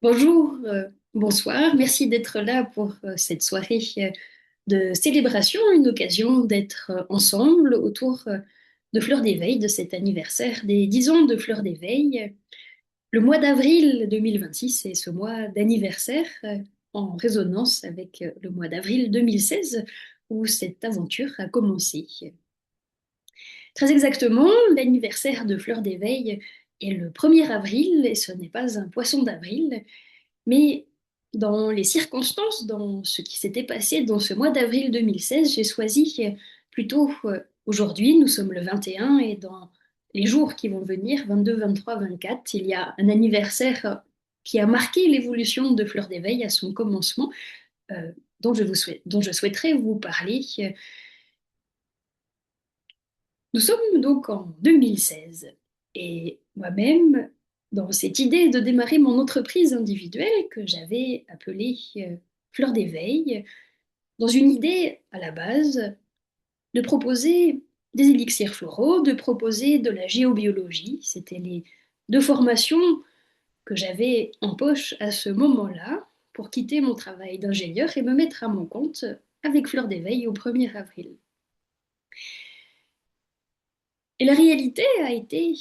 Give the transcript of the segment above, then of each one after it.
Bonjour, bonsoir, merci d'être là pour cette soirée de célébration, une occasion d'être ensemble autour de Fleur d'éveil, de cet anniversaire des 10 ans de Fleur d'éveil. Le mois d'avril 2026 est ce mois d'anniversaire en résonance avec le mois d'avril 2016 où cette aventure a commencé. Très exactement, l'anniversaire de Fleur d'éveil est le 1er avril et ce n'est pas un poisson d'avril. Mais dans les circonstances, dans ce qui s'était passé dans ce mois d'avril 2016, j'ai choisi plutôt aujourd'hui, nous sommes le 21, et dans les jours qui vont venir, 22, 23, 24, il y a un anniversaire qui a marqué l'évolution de Fleur d'éveil à son commencement, euh, dont je souhaiterais vous parler. Nous sommes donc en 2016 et moi-même, dans cette idée de démarrer mon entreprise individuelle que j'avais appelée Fleur d'éveil, dans une idée à la base de proposer des élixirs floraux, de proposer de la géobiologie. C'était les deux formations que j'avais en poche à ce moment-là pour quitter mon travail d'ingénieur et me mettre à mon compte avec Fleur d'éveil au 1er avril. Et la réalité a été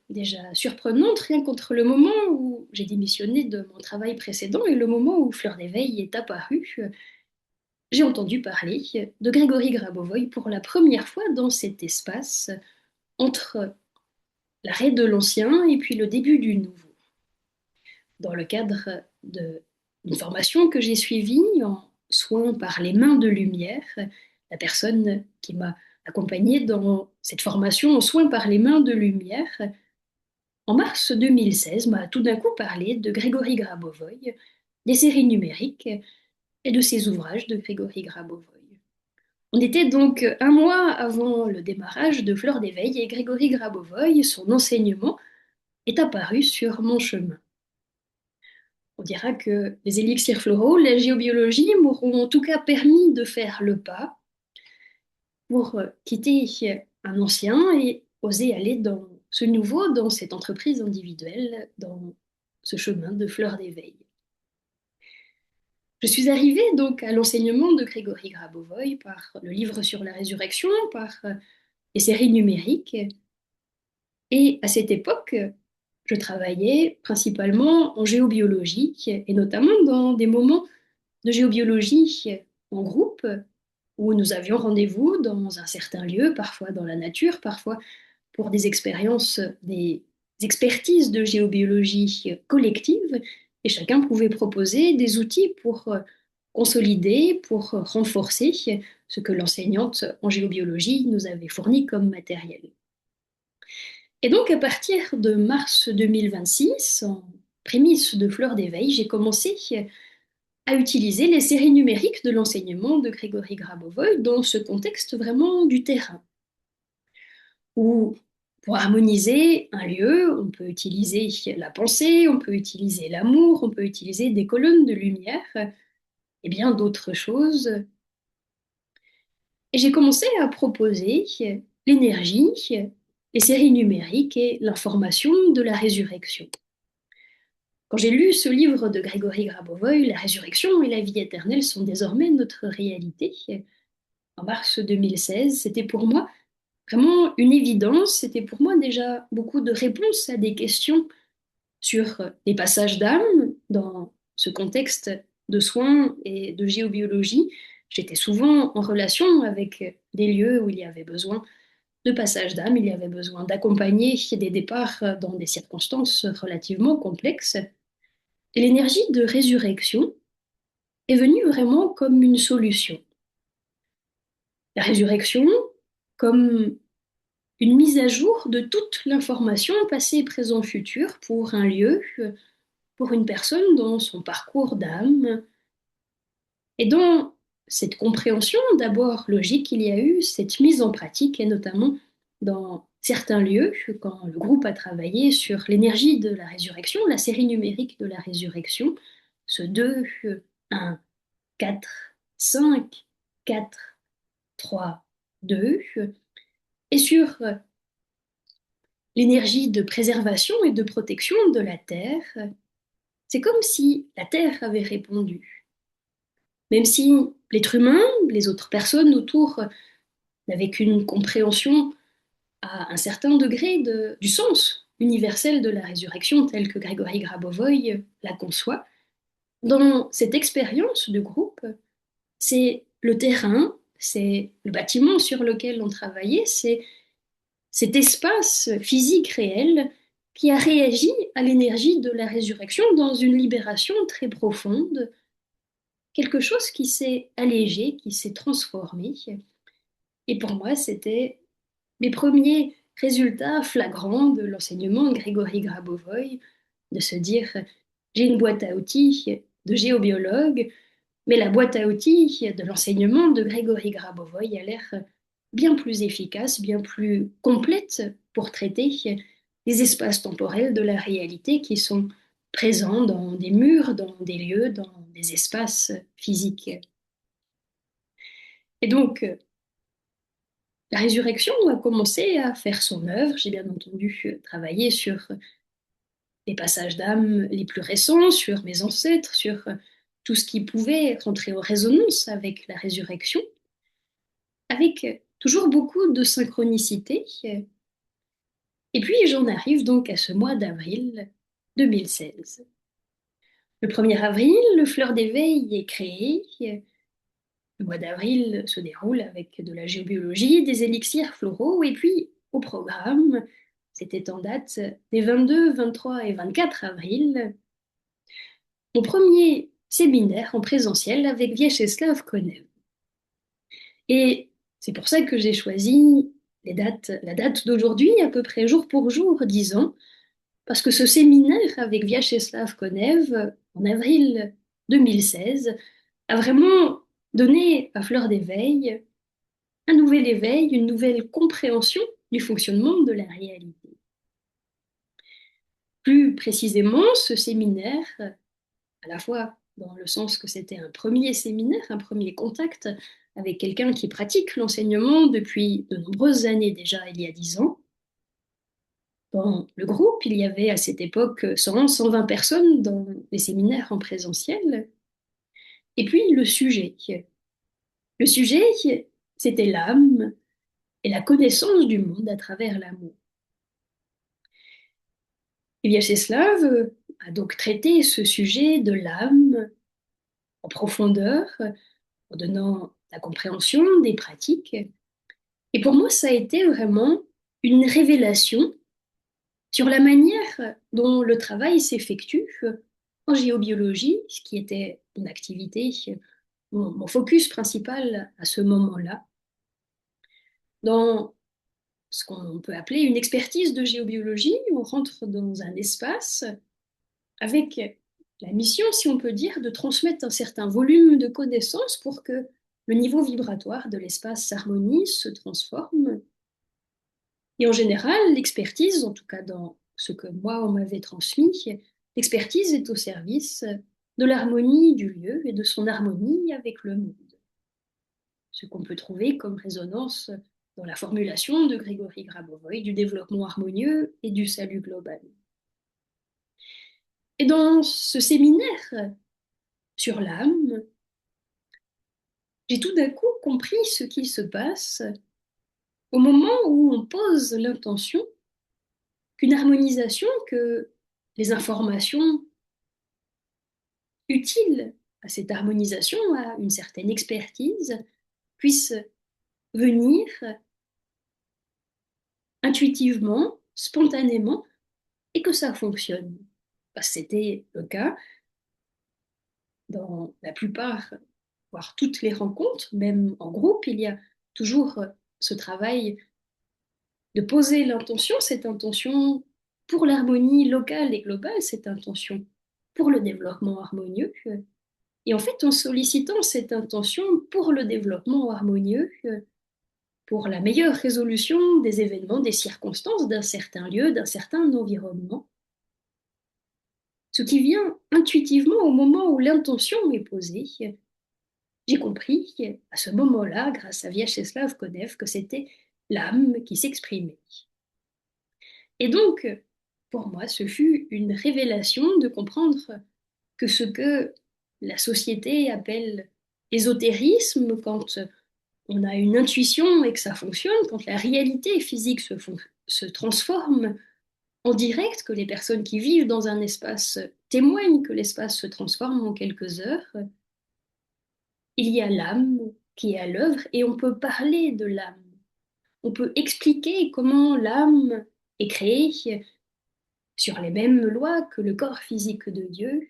déjà surprenante rien qu'entre le moment où j'ai démissionné de mon travail précédent et le moment où Fleur d'éveil est apparue. J'ai entendu parler de Grégory Grabovoy pour la première fois dans cet espace entre l'arrêt de l'ancien et puis le début du nouveau. Dans le cadre d'une formation que j'ai suivie en soins par les mains de lumière, la personne qui m'a accompagnée dans cette formation en soins par les mains de lumière en mars 2016, m'a tout d'un coup parlé de Grégory Grabovoy, des séries numériques et de ses ouvrages de Grégory Grabovoy. On était donc un mois avant le démarrage de Fleur d'éveil et Grégory Grabovoy, son enseignement, est apparu sur mon chemin. On dira que les élixirs floraux, la géobiologie m'auront en tout cas permis de faire le pas pour quitter un ancien et oser aller dans ce nouveau, dans cette entreprise individuelle, dans ce chemin de Fleur d'éveil. Je suis arrivée donc à l'enseignement de Grégory Grabovoy par le livre sur la résurrection, par les séries numériques. Et à cette époque, je travaillais principalement en géobiologie et notamment dans des moments de géobiologie en groupe où nous avions rendez-vous dans un certain lieu, parfois dans la nature, parfois pour des expériences, des expertises de géobiologie collective, et chacun pouvait proposer des outils pour consolider, pour renforcer ce que l'enseignante en géobiologie nous avait fourni comme matériel. Et donc, à partir de mars 2026, en prémisse de Fleur d'éveil, j'ai commencé à utiliser les séries numériques de l'enseignement de Grégory Grabovoy dans ce contexte vraiment du terrain, où pour harmoniser un lieu, on peut utiliser la pensée, on peut utiliser l'amour, on peut utiliser des colonnes de lumière et bien d'autres choses. Et j'ai commencé à proposer l'énergie, les séries numériques et l'information de la résurrection. Quand j'ai lu ce livre de Grégory Grabovoy, la résurrection et la vie éternelle sont désormais notre réalité. En mars 2016, c'était pour moi vraiment une évidence, c'était pour moi déjà beaucoup de réponses à des questions sur les passages d'âme dans ce contexte de soins et de géobiologie. J'étais souvent en relation avec des lieux où il y avait besoin de passage d'âme, il y avait besoin d'accompagner des départs dans des circonstances relativement complexes. Et l'énergie de résurrection est venue vraiment comme une solution. La résurrection comme une mise à jour de toute l'information passé, présent, futur pour un lieu, pour une personne dans son parcours d'âme. Et dans cette compréhension d'abord logique, il y a eu cette mise en pratique, et notamment dans certains lieux, quand le groupe a travaillé sur l'énergie de la résurrection, la série numérique de la résurrection, ce 2, 1, 4, 5, 4, 3, 2, et sur l'énergie de préservation et de protection de la Terre, c'est comme si la Terre avait répondu. Même si l'être humain, les autres personnes autour, n'avaient qu'une compréhension à un certain degré du sens universel de la résurrection tel que Grégory Grabovoy la conçoit, dans cette expérience de groupe, c'est le terrain, c'est le bâtiment sur lequel on travaillait, c'est cet espace physique réel qui a réagi à l'énergie de la résurrection dans une libération très profonde, quelque chose qui s'est allégé, qui s'est transformé. Et pour moi, c'était mes premiers résultats flagrants de l'enseignement de Grégory Grabovoy, de se dire, j'ai une boîte à outils de géobiologue, mais la boîte à outils de l'enseignement de Grégory Grabovoy a l'air bien plus efficace, bien plus complète pour traiter les espaces temporels de la réalité qui sont présents dans des murs, dans des lieux, dans des espaces physiques. Et donc, la résurrection a commencé à faire son œuvre. J'ai bien entendu travaillé sur les passages d'âme les plus récents, sur mes ancêtres, sur tout ce qui pouvait rentrer en résonance avec la résurrection, avec toujours beaucoup de synchronicité. Et puis j'en arrive donc à ce mois d'avril 2016. Le 1er avril, le Fleur d'éveil est créé. Le mois d'avril se déroule avec de la géobiologie, des élixirs floraux, et puis au programme, c'était en date des 22, 23 et 24 avril, mon premier séminaire en présentiel avec Vyacheslav Konev. Et c'est pour ça que j'ai choisi la date d'aujourd'hui, à peu près jour pour jour, 10 ans, parce que ce séminaire avec Vyacheslav Konev, en avril 2016, a vraiment donné à Fleur d'éveil un nouvel éveil, une nouvelle compréhension du fonctionnement de la réalité. Plus précisément, ce séminaire, à la fois dans le sens que c'était un premier séminaire, un premier contact avec quelqu'un qui pratique l'enseignement depuis de nombreuses années déjà, il y a 10 ans. Dans le groupe, il y avait à cette époque 100, 120 personnes dans les séminaires en présentiel. Et puis le sujet. Le sujet, c'était l'âme et la connaissance du monde à travers l'amour. Et Vyacheslav a donc traité ce sujet de l'âme en profondeur, en donnant la compréhension des pratiques. Et pour moi, ça a été vraiment une révélation sur la manière dont le travail s'effectue en géobiologie, ce qui était mon activité, mon focus principal à ce moment-là, dans ce qu'on peut appeler une expertise de géobiologie. On rentre dans un espace avec la mission, si on peut dire, de transmettre un certain volume de connaissances pour que le niveau vibratoire de l'espace s'harmonise, se transforme. Et en général, l'expertise, en tout cas dans ce que moi on m'avait transmis, l'expertise est au service de l'harmonie du lieu et de son harmonie avec le monde. Ce qu'on peut trouver comme résonance dans la formulation de Grégory Grabovoy du développement harmonieux et du salut global. Et dans ce séminaire sur l'âme, j'ai tout d'un coup compris ce qui se passe au moment où on pose l'intention qu'une harmonisation, que les informations utiles à cette harmonisation, à une certaine expertise, puissent venir intuitivement, spontanément, et que ça fonctionne. Parce que c'était le cas dans la plupart, voire toutes les rencontres, même en groupe, il y a toujours ce travail de poser l'intention, cette intention pour l'harmonie locale et globale, cette intention pour le développement harmonieux. Et en fait, en sollicitant cette intention pour le développement harmonieux, pour la meilleure résolution des événements, des circonstances d'un certain lieu, d'un certain environnement, ce qui vient intuitivement au moment où l'intention est posée, j'ai compris à ce moment-là, grâce à Vyacheslav Konev, que c'était l'âme qui s'exprimait. Et donc, pour moi, ce fut une révélation de comprendre que ce que la société appelle ésotérisme, quand on a une intuition et que ça fonctionne, quand la réalité physique se transforme en direct, que les personnes qui vivent dans un espace témoignent que l'espace se transforme en quelques heures, il y a l'âme qui est à l'œuvre et on peut parler de l'âme. On peut expliquer comment l'âme est créée sur les mêmes lois que le corps physique de Dieu.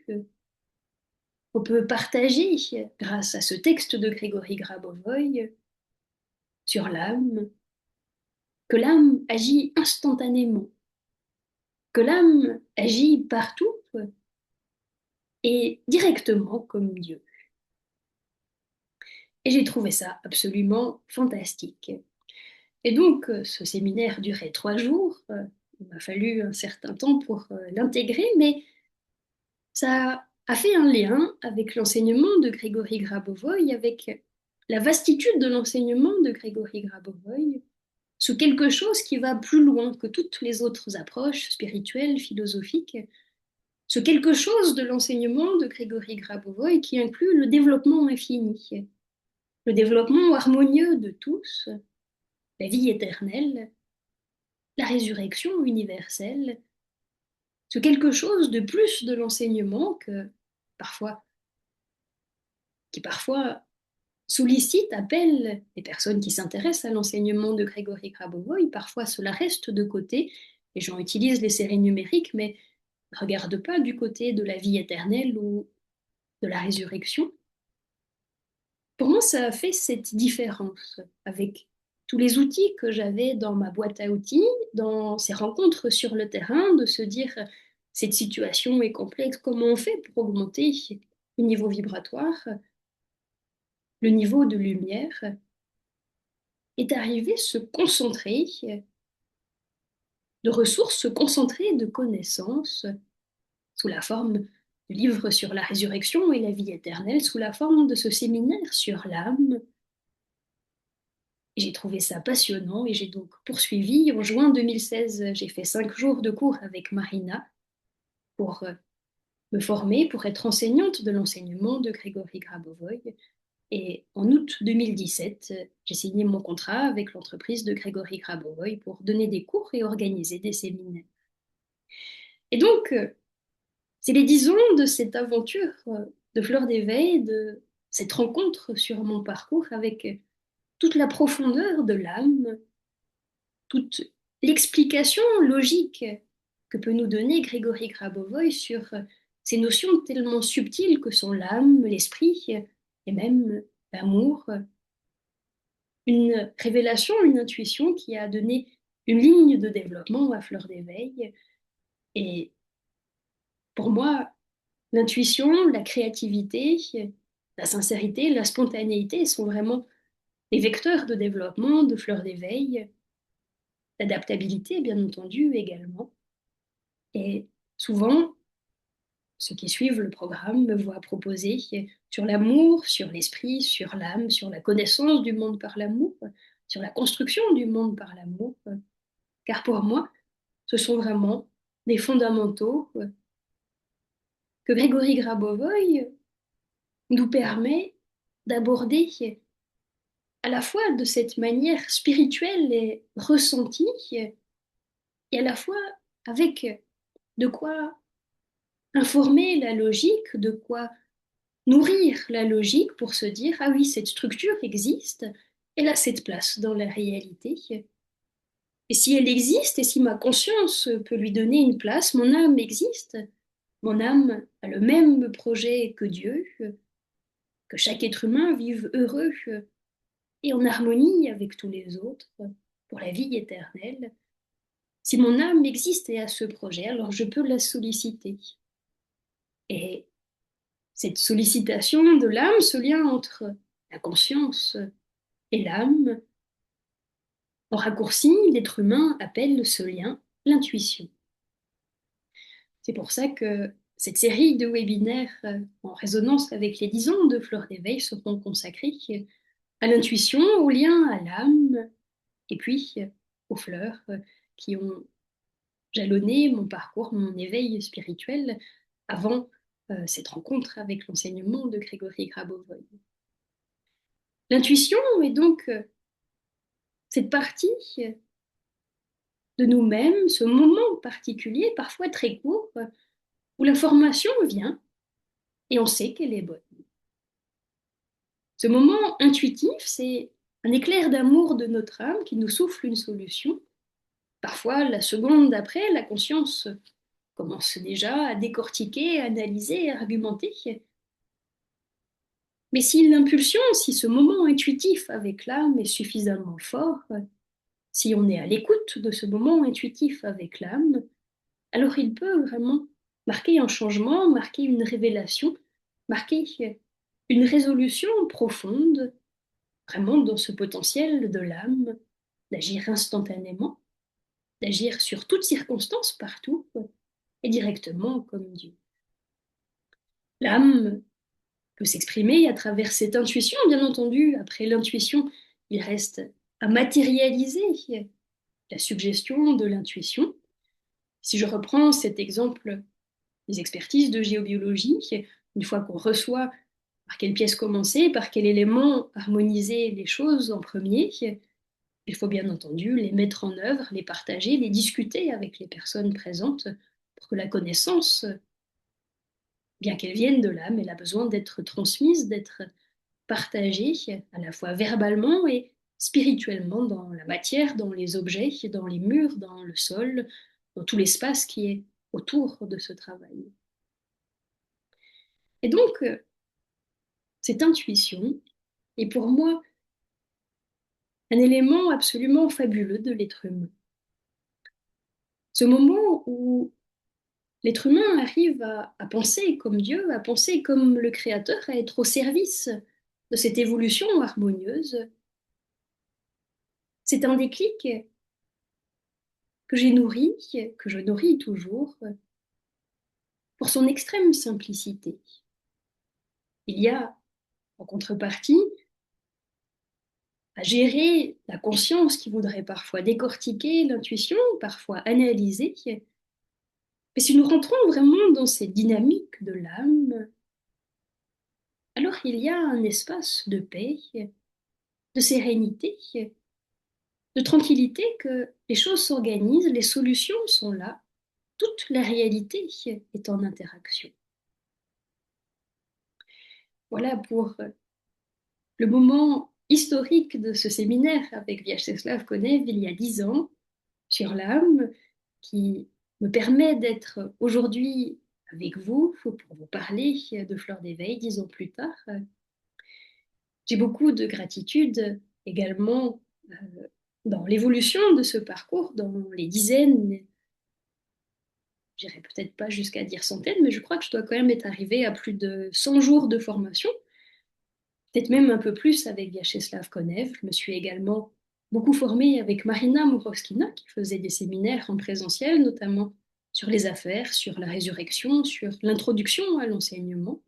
On peut partager, grâce à ce texte de Grégory Grabovoy, sur l'âme, que l'âme agit instantanément, que l'âme agit partout et directement comme Dieu. Et j'ai trouvé ça absolument fantastique. Et donc, ce séminaire durait 3 jours. Il m'a fallu un certain temps pour l'intégrer, mais ça a fait un lien avec l'enseignement de Grégory Grabovoy, avec la vastitude de l'enseignement de Grégory Grabovoy, sous quelque chose qui va plus loin que toutes les autres approches spirituelles, philosophiques, ce quelque chose de l'enseignement de Grégory Grabovoy qui inclut le développement infini, le développement harmonieux de tous, la vie éternelle, la résurrection universelle, ce quelque chose de plus de l'enseignement parfois, qui parfois sollicite, appelle les personnes qui s'intéressent à l'enseignement de Grégory Grabovoy. Parfois, cela reste de côté. Les gens utilisent les séries numériques, mais ne regardent pas du côté de la vie éternelle ou de la résurrection. Pour moi, ça a fait cette différence avec tous les outils que j'avais dans ma boîte à outils, dans ces rencontres sur le terrain, de se dire, cette situation est complexe, comment on fait pour augmenter le niveau vibratoire, le niveau de lumière, est arrivé se concentrer de ressources, se concentrer de connaissances sous la forme de livres sur la résurrection et la vie éternelle, sous la forme de ce séminaire sur l'âme. Et j'ai trouvé ça passionnant et j'ai donc poursuivi. En juin 2016, j'ai fait 5 jours de cours avec Marina pour me former, pour être enseignante de l'enseignement de Grégory Grabovoy. Et en août 2017, j'ai signé mon contrat avec l'entreprise de Grégory Grabovoy pour donner des cours et organiser des séminaires. Et donc, c'est les 10 ans de cette aventure de Fleur d'éveil, de cette rencontre sur mon parcours avec toute la profondeur de l'âme, toute l'explication logique que peut nous donner Grégory Grabovoy sur ces notions tellement subtiles que sont l'âme, l'esprit et même l'amour. Une révélation, une intuition qui a donné une ligne de développement à Fleur d'éveil. Et pour moi, l'intuition, la créativité, la sincérité, la spontanéité sont vraiment les vecteurs de développement de Fleur d'éveil, l'adaptabilité, bien entendu, également. Et souvent, ceux qui suivent le programme me voient proposer sur l'amour, sur l'esprit, sur l'âme, sur la connaissance du monde par l'amour, sur la construction du monde par l'amour. Car pour moi, ce sont vraiment des fondamentaux que Grégory Grabovoy nous permet d'aborder à la fois de cette manière spirituelle et ressentie, et à la fois avec de quoi informer la logique, de quoi nourrir la logique pour se dire, ah oui, cette structure existe, elle a cette place dans la réalité. Et si elle existe, et si ma conscience peut lui donner une place, mon âme existe. Mon âme a le même projet que Dieu, que chaque être humain vive heureux et en harmonie avec tous les autres pour la vie éternelle. Si mon âme existe et a ce projet, alors je peux la solliciter. Et cette sollicitation de l'âme, ce lien entre la conscience et l'âme, en raccourci, l'être humain appelle ce lien l'intuition. C'est pour ça que cette série de webinaires en résonance avec les 10 ans de Fleur d'éveil seront consacrés à l'intuition, au lien à l'âme, et puis aux fleurs qui ont jalonné mon parcours, mon éveil spirituel, avant cette rencontre avec l'enseignement de Grégory Grabovoy. L'intuition est donc cette partie de nous-mêmes, ce moment particulier, parfois très court, où l'information vient et on sait qu'elle est bonne. Ce moment intuitif, c'est un éclair d'amour de notre âme qui nous souffle une solution. Parfois, la seconde d'après, la conscience commence déjà à décortiquer, à analyser, à argumenter. Mais si l'impulsion, si ce moment intuitif avec l'âme est suffisamment fort, si on est à l'écoute de ce moment intuitif avec l'âme, alors il peut vraiment marquer un changement, marquer une révélation, marquer une résolution profonde, vraiment dans ce potentiel de l'âme, d'agir instantanément, d'agir sur toute circonstance, partout, et directement comme Dieu. L'âme peut s'exprimer à travers cette intuition, bien entendu. Après l'intuition, il reste à matérialiser la suggestion de l'intuition. Si je reprends cet exemple des expertises de géobiologie, une fois qu'on reçoit par quelle pièce commencer, par quel élément harmoniser les choses en premier, il faut bien entendu les mettre en œuvre, les partager, les discuter avec les personnes présentes pour que la connaissance, bien qu'elle vienne de l'âme, elle a besoin d'être transmise, d'être partagée à la fois verbalement et spirituellement dans la matière, dans les objets, dans les murs, dans le sol, dans tout l'espace qui est autour de ce travail. Et donc, cette intuition est pour moi un élément absolument fabuleux de l'être humain. Ce moment où l'être humain arrive à penser comme Dieu, à penser comme le Créateur, à être au service de cette évolution harmonieuse, c'est un déclic que j'ai nourri, que je nourris toujours, pour son extrême simplicité. Il y a, en contrepartie, à gérer la conscience qui voudrait parfois décortiquer l'intuition, parfois analyser. Mais si nous rentrons vraiment dans cette dynamique de l'âme, alors il y a un espace de paix, de sérénité, de tranquillité, que les choses s'organisent, les solutions sont là, toute la réalité est en interaction. Voilà pour le moment historique de ce séminaire avec Vyacheslav Konev il y a 10 ans sur l'âme, qui me permet d'être aujourd'hui avec vous pour vous parler de Fleur d'éveil 10 ans plus tard. J'ai beaucoup de gratitude également dans l'évolution de ce parcours, dans les dizaines, j'irai peut-être pas jusqu'à dire centaines, mais je crois que je dois quand même être arrivée à plus de 100 jours de formation, peut-être même un peu plus avec Vyacheslav Konev. Je me suis également beaucoup formée avec Marina Mourovskina, qui faisait des séminaires en présentiel, notamment sur les affaires, sur la résurrection, sur l'introduction à l'enseignement.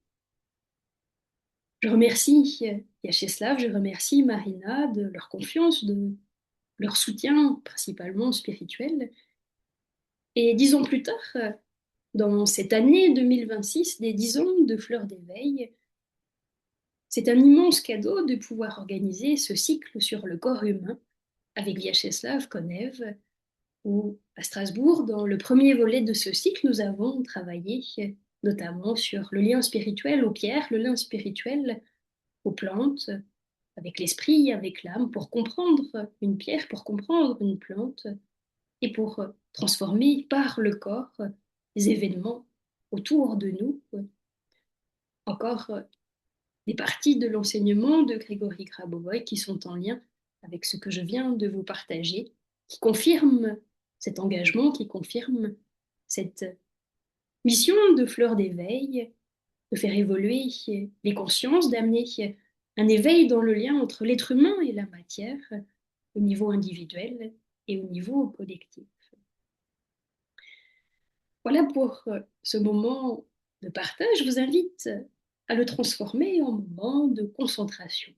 Je remercie Vyacheslav, je remercie Marina de leur confiance, de leur soutien principalement spirituel. Et 10 ans plus tard, dans cette année 2026, des 10 ans de Fleur d'éveil, c'est un immense cadeau de pouvoir organiser ce cycle sur le corps humain avec Vyacheslav Konev, où à Strasbourg, dans le premier volet de ce cycle, nous avons travaillé notamment sur le lien spirituel aux pierres, le lien spirituel aux plantes, avec l'esprit, avec l'âme, pour comprendre une pierre, pour comprendre une plante, et pour transformer par le corps les événements autour de nous. Encore des parties de l'enseignement de Grégory Grabovoy qui sont en lien avec ce que je viens de vous partager, qui confirment cet engagement, qui confirment cette mission de Fleur d'éveil, de faire évoluer les consciences, d'amener un éveil dans le lien entre l'être humain et la matière, au niveau individuel et au niveau collectif. Voilà pour ce moment de partage. Je vous invite à le transformer en moment de concentration.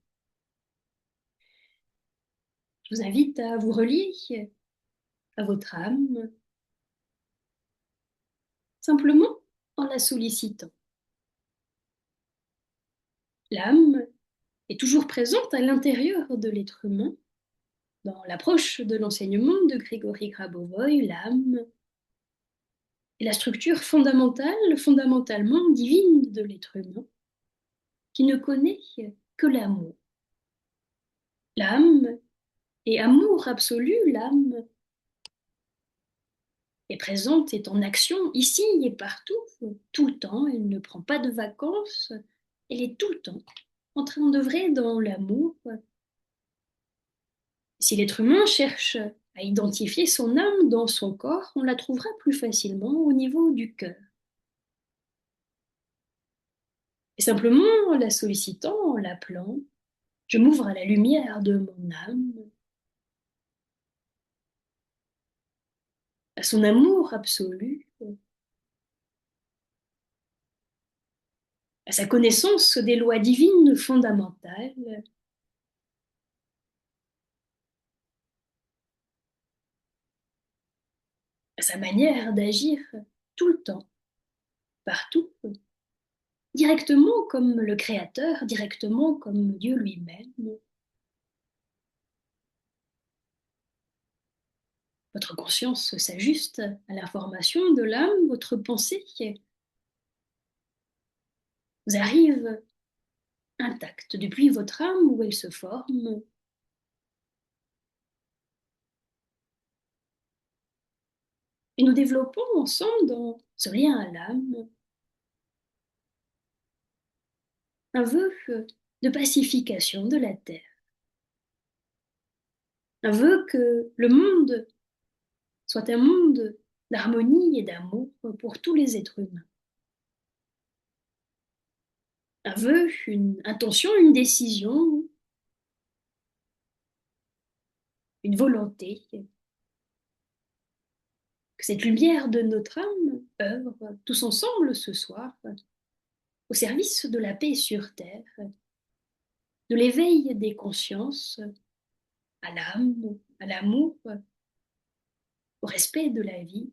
Je vous invite à vous relier à votre âme, simplement en la sollicitant. L'âme est toujours présente à l'intérieur de l'être humain. Dans l'approche de l'enseignement de Grégory Grabovoy, l'âme est la structure fondamentale, fondamentalement divine de l'être humain, qui ne connaît que l'amour. L'âme est amour absolu, l'âme est présente, est en action ici et partout, tout le temps, elle ne prend pas de vacances, elle est tout le temps en train d'œuvrer dans l'amour. Si l'être humain cherche à identifier son âme dans son corps, on la trouvera plus facilement au niveau du cœur. Et simplement, en la sollicitant, en l'appelant, je m'ouvre à la lumière de mon âme, à son amour absolu, à sa connaissance des lois divines fondamentales, à sa manière d'agir tout le temps, partout, directement comme le Créateur, directement comme Dieu lui-même. Votre conscience s'ajuste à l'information de l'âme, votre pensée vous arrive intacte depuis votre âme où elle se forme. Et nous développons ensemble dans ce lien à l'âme un vœu de pacification de la terre, un vœu que le monde soit un monde d'harmonie et d'amour pour tous les êtres humains. Un vœu, une intention, une décision, une volonté, que cette lumière de notre âme œuvre tous ensemble ce soir au service de la paix sur terre, de l'éveil des consciences à l'âme, à l'amour, au respect de la vie.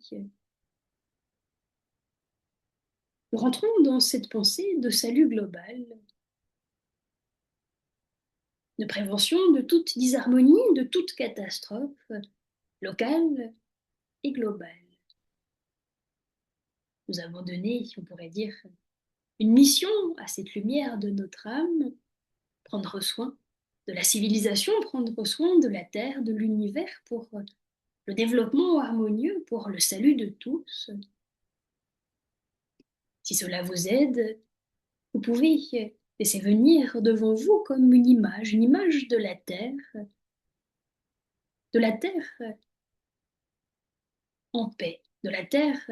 Nous rentrons dans cette pensée de salut global, de prévention de toute disharmonie, de toute catastrophe locale et globale. Nous avons donné, on pourrait dire, une mission à cette lumière de notre âme, prendre soin de la civilisation, prendre soin de la terre, de l'univers pour le développement harmonieux, pour le salut de tous. Si cela vous aide, vous pouvez laisser venir devant vous comme une image de la terre en paix, de la terre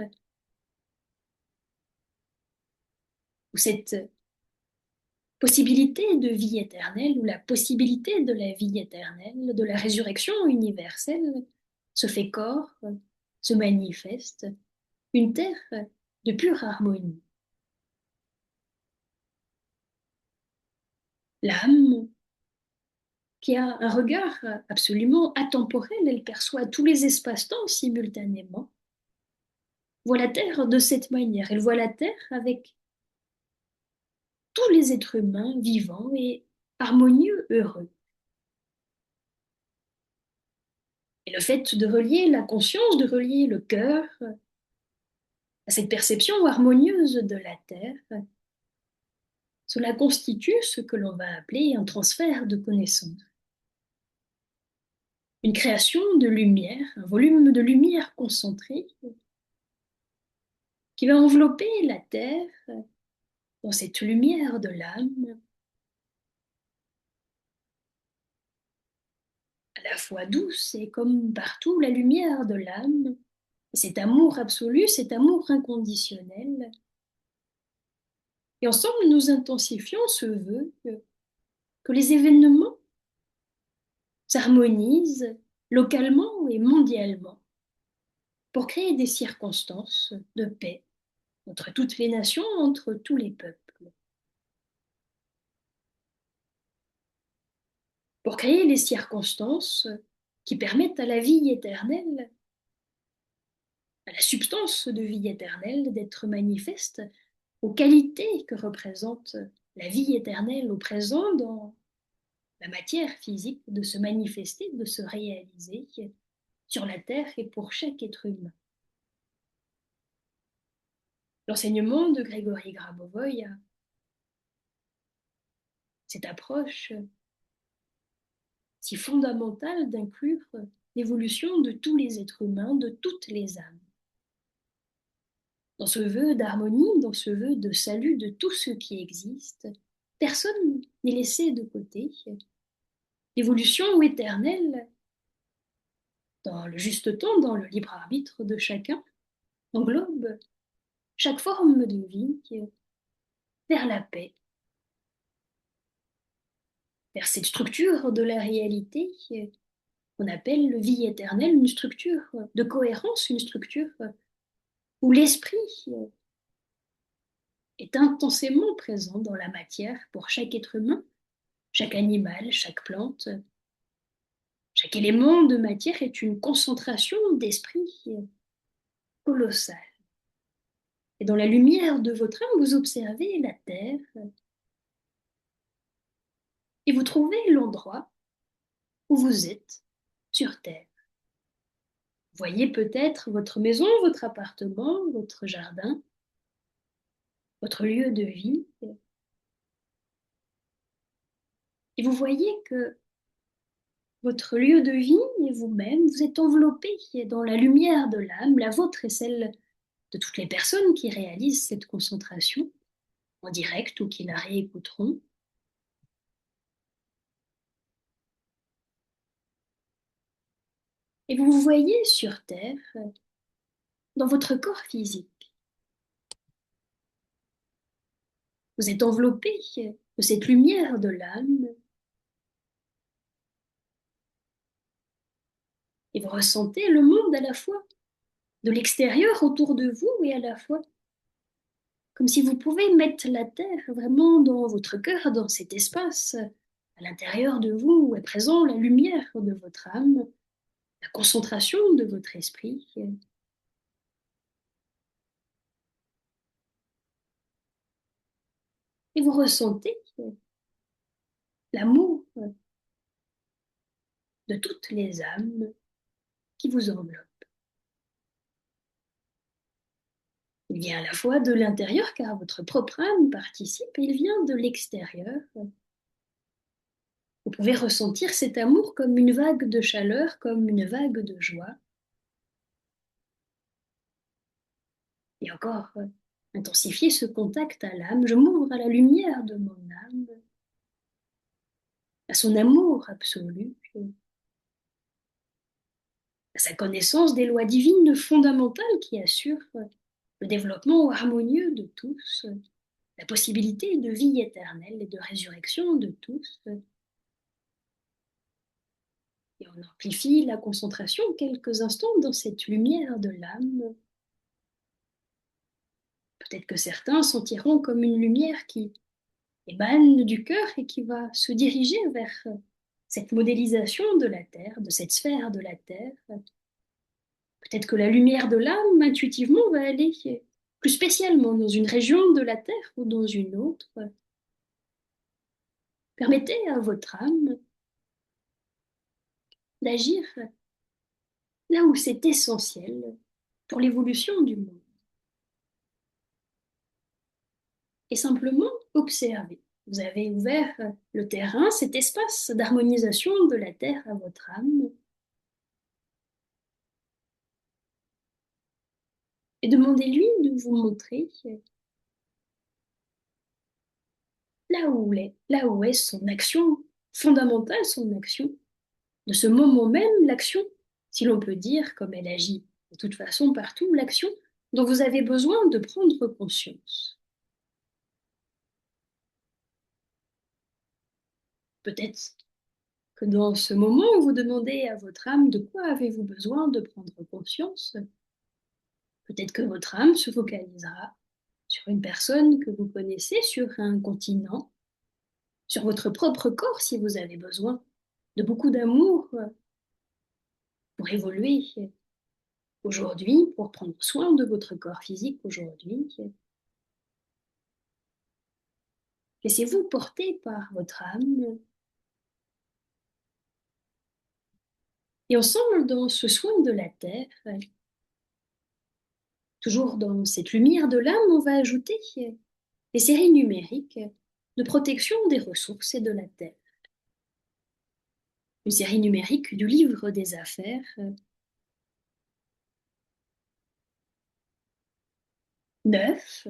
où cette possibilité de vie éternelle, ou la possibilité de la vie éternelle, de la résurrection universelle, se fait corps, se manifeste, une terre de pure harmonie. L'âme, qui a un regard absolument atemporel, elle perçoit tous les espaces-temps simultanément, voit la Terre de cette manière. Elle voit la Terre avec tous les êtres humains vivants et harmonieux, heureux. Et le fait de relier la conscience, de relier le cœur à cette perception harmonieuse de la Terre, cela constitue ce que l'on va appeler un transfert de connaissances. Une création de lumière, un volume de lumière concentré qui va envelopper la Terre dans cette lumière de l'âme, à la fois douce et comme partout la lumière de l'âme, cet amour absolu, cet amour inconditionnel. Et ensemble, nous intensifions ce vœu que les événements s'harmonisent localement et mondialement pour créer des circonstances de paix entre toutes les nations, entre tous les peuples. Pour créer les circonstances qui permettent à la vie éternelle, à la substance de vie éternelle d'être manifeste aux qualités que représente la vie éternelle au présent dans la matière physique, de se manifester, de se réaliser sur la terre et pour chaque être humain. L'enseignement de Grégory Grabovoï a cette approche si fondamentale d'inclure l'évolution de tous les êtres humains, de toutes les âmes. Dans ce vœu d'harmonie, dans ce vœu de salut de tout ce qui existe, personne n'est laissé de côté. L'évolution éternelle, dans le juste temps, dans le libre arbitre de chacun, englobe chaque forme de vie vers la paix, vers cette structure de la réalité qu'on appelle vie éternelle, une structure de cohérence, une structure où l'esprit est intensément présent dans la matière pour chaque être humain, chaque animal, chaque plante. Chaque élément de matière est une concentration d'esprit colossale. Et dans la lumière de votre âme, vous observez la terre et vous trouvez l'endroit où vous êtes sur terre. Vous voyez peut-être votre maison, votre appartement, votre jardin, votre lieu de vie. Et vous voyez que votre lieu de vie et vous-même, vous êtes enveloppés dans la lumière de l'âme, la vôtre et celle de toutes les personnes qui réalisent cette concentration, en direct ou qui la réécouteront. Et vous vous voyez sur Terre, dans votre corps physique. Vous êtes enveloppé de cette lumière de l'âme et vous ressentez le monde à la fois de l'extérieur autour de vous et à la fois comme si vous pouvez mettre la Terre vraiment dans votre cœur, dans cet espace à l'intérieur de vous où est présent la lumière de votre âme, la concentration de votre esprit. Et vous ressentez l'amour de toutes les âmes qui vous enveloppent. Il vient à la fois de l'intérieur, car votre propre âme participe, et il vient de l'extérieur. Vous pouvez ressentir cet amour comme une vague de chaleur, comme une vague de joie. Et encore, intensifier ce contact à l'âme. Je m'ouvre à la lumière de mon âme, à son amour absolu, à sa connaissance des lois divines fondamentales qui assurent le développement harmonieux de tous, la possibilité de vie éternelle et de résurrection de tous. Et on amplifie la concentration quelques instants dans cette lumière de l'âme. Peut-être que certains sentiront comme une lumière qui émane du cœur et qui va se diriger vers cette modélisation de la Terre, de cette sphère de la Terre. Peut-être que la lumière de l'âme, intuitivement, va aller plus spécialement dans une région de la Terre ou dans une autre. Permettez à votre âme d'agir là où c'est essentiel pour l'évolution du monde. Et simplement observer. Vous avez ouvert le terrain, cet espace d'harmonisation de la Terre à votre âme. Et demandez-lui de vous montrer là où est son action fondamentale, son action. De ce moment même, l'action, si l'on peut dire, comme elle agit de toute façon partout, l'action dont vous avez besoin de prendre conscience. Peut-être que dans ce moment où vous demandez à votre âme de quoi avez-vous besoin de prendre conscience, peut-être que votre âme se focalisera sur une personne que vous connaissez, sur un continent, sur votre propre corps si vous avez besoin de beaucoup d'amour pour évoluer aujourd'hui, pour prendre soin de votre corps physique aujourd'hui. Laissez-vous porter par votre âme. Et ensemble, dans ce soin de la terre, toujours dans cette lumière de l'âme, on va ajouter les séries numériques de protection des ressources et de la terre. Une série numérique du livre des affaires, 9.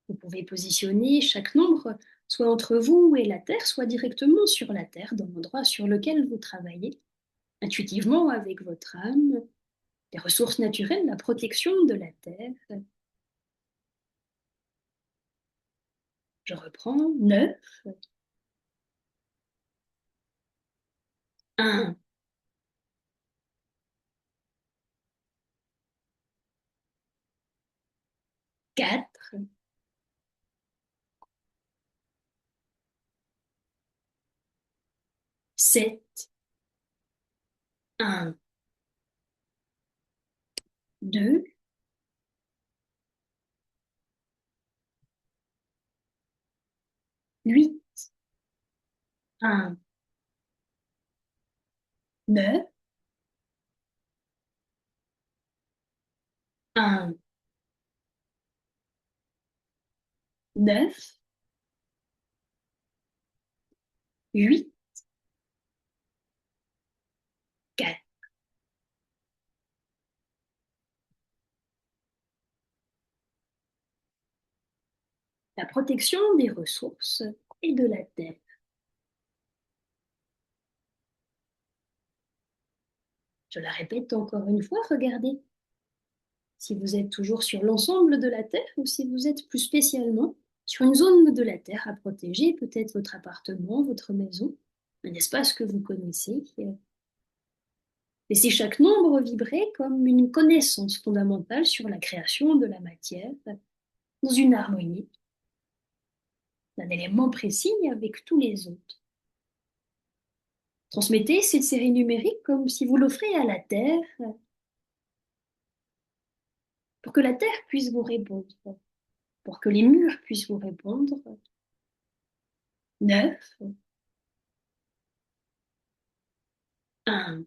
Vous pouvez positionner chaque nombre soit entre vous et la terre, soit directement sur la terre, dans l'endroit sur lequel vous travaillez, intuitivement avec votre âme, les ressources naturelles, la protection de la terre. Je reprends. 9. 1. 4. 7. 1. 2. 8. 1. 9. 1. 9. 8. 4. La protection des ressources et de la terre. Je la répète encore une fois, regardez si vous êtes toujours sur l'ensemble de la Terre ou si vous êtes plus spécialement sur une zone de la Terre à protéger, peut-être votre appartement, votre maison, un espace que vous connaissez. Laissez chaque nombre vibrer comme une connaissance fondamentale sur la création de la matière, dans une harmonie, d'un élément précis avec tous les autres. Transmettez cette série numérique comme si vous l'offrez à la Terre, pour que la Terre puisse vous répondre, pour que les murs puissent vous répondre. 9. 1.